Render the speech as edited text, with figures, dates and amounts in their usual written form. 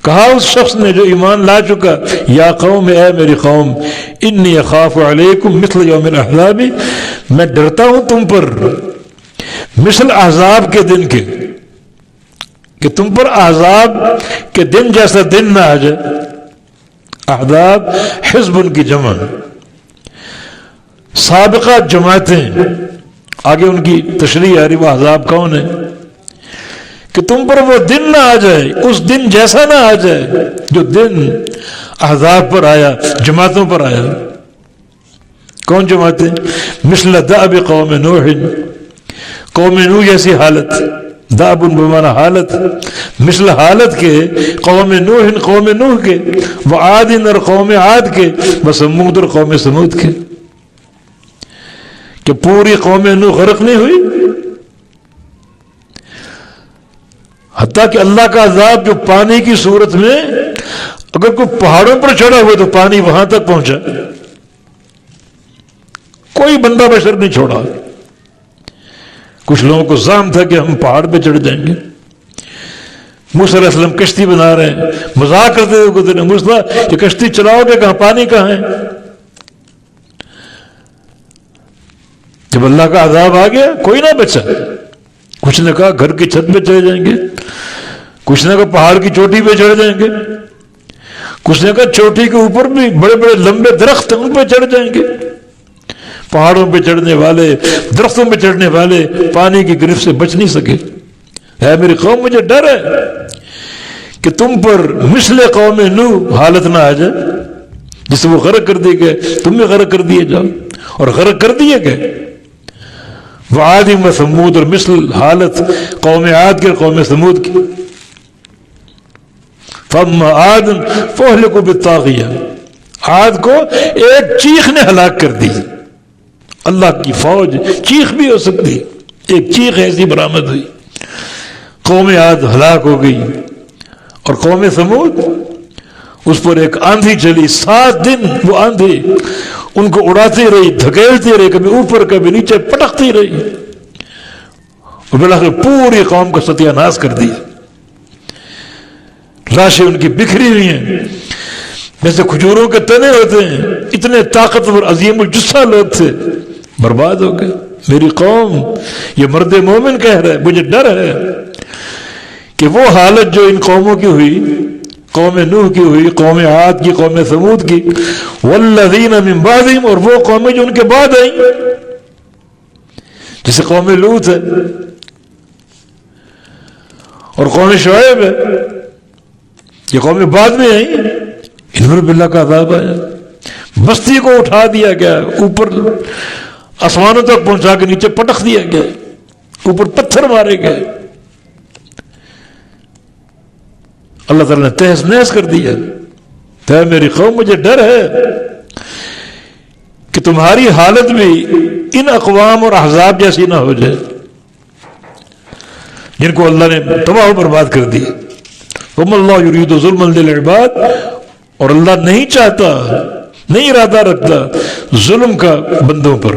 کہا اس شخص نے جو ایمان لا چکا، یا قوم، اے میری قوم، انی اخاف علیکم مثل یوم الاحزاب، میں ڈرتا ہوں تم پر مثل احزاب کے دن کے، کہ تم پر احزاب کے دن جیسا دن نہ آ جائے۔ احزاب حزب ان کی جمع، سابقہ جماعتیں، آگے ان کی تشریح آ رہی وہ احزاب کون ہے، کہ تم پر وہ دن نہ آ جائے، اس دن جیسا نہ آ جائے جو دن احزاب پر آیا، جماعتوں پر آیا۔ کون جماعتیں؟ مثل دأب قوم نوح، قوم نوح جیسی حالت، دأب بمعنی حالت، مثل حالت کے قوم نوح، قوم نوح کے، وعاد اور قوم عاد کے، وثمود اور قوم ثمود کے، کہ پوری قوم نوح غرق نہیں ہوئی، حتیٰ کہ اللہ کا عذاب جو پانی کی صورت میں اگر کوئی پہاڑوں پر چڑھا ہوا تو پانی وہاں تک پہنچا، کوئی بندہ بشر نہیں چھوڑا۔ کچھ لوگوں کو زعم تھا کہ ہم پہاڑ پہ چڑھ جائیں گے، موسیٰ علیہ السلام کشتی بنا رہے ہیں، مذاق کرتے ہوئے گزرے، موسیٰ یہ کشتی چلاؤ گے کہاں، پانی کہاں ہے؟ جب اللہ کا عذاب آ گیا کوئی نہ بچا، کچھ نے کہا گھر کی چھت پہ چڑھ جائیں گے، کچھ نے کہا پہاڑ کی چوٹی پہ چڑھ جائیں گے، کچھ نے کہا چوٹی کے اوپر بھی بڑے بڑے لمبے درخت ہیں ان پہ چڑھ جائیں گے۔ پہاڑوں پہ چڑھنے والے، درختوں پہ چڑھنے والے پانی کی گرفت سے بچ نہیں سکے۔ اے میری قوم، مجھے ڈر ہے کہ تم پر مثل قوم نوح حالت نہ آ جائے جسے وہ غرق کر دیے گئے، تم بھی غرق کر دیے جاؤ، اور غرق کر دیے گئے۔ وعاد و ثمود، اور مثل حالت قوم عاد کے، قوم ثمود کی۔ فَأَمَّا عَادٌ فَأُهْلِكُوا بِالطَّاغِيَةِ، عاد کو ایک چیخ نے ہلاک کر دی۔ اللہ کی فوج چیخ بھی ہو سکتی، ایک چیخ ایسی برآمد ہوئی، قوم عاد ہلاک ہو گئی۔ اور قوم ثمود، اس پر ایک آندھی چلی، 7 دن وہ آندھی ان کو اڑاتی رہی، دھکیلتی رہی، کبھی اوپر کبھی نیچے پٹکتی رہی، اور بالآخر پوری قوم کا ستیہ ناش کر دیا۔ لاشیں ان کی بکھری ہوئی ہیں جیسے کھجوروں کے تنے ہوتے ہیں، اتنے طاقتور عظیم الجثہ لوگ تھے، برباد ہو گئے۔ میری قوم، یہ مرد مومن کہہ رہا ہے، مجھے ڈر ہے کہ وہ حالت جو ان قوموں کی ہوئی، قوم نوح کی ہوئی، قوم عاد کی، قوم ثمود کی، والذین من بعدہم، اور وہ قومیں جو ان کے بعد آئیں، جیسے قوم لوط ہے اور قوم شعیب ہے، یہ قومیں بعد میں آئیں، ان پر بھی اللہ کا عذاب آیا، بستی کو اٹھا دیا گیا، اوپر آسمانوں تک پہنچا کے نیچے پٹک دیا گیا، اوپر پتھر مارے گئے، اللہ تعالیٰ نے تہس نہس کر دیا۔ تو میری قوم، مجھے ڈر ہے کہ تمہاری حالت بھی ان اقوام اور احزاب جیسی نہ ہو جائے جن کو اللہ نے تباہ و برباد کر دی۔ وَمَا اللَّهُ يُرِيدُ ظُلْمًا لِلْعِبَادِ، اور اللہ نہیں چاہتا، نہیں ارادہ رکھتا ظلم کا بندوں پر۔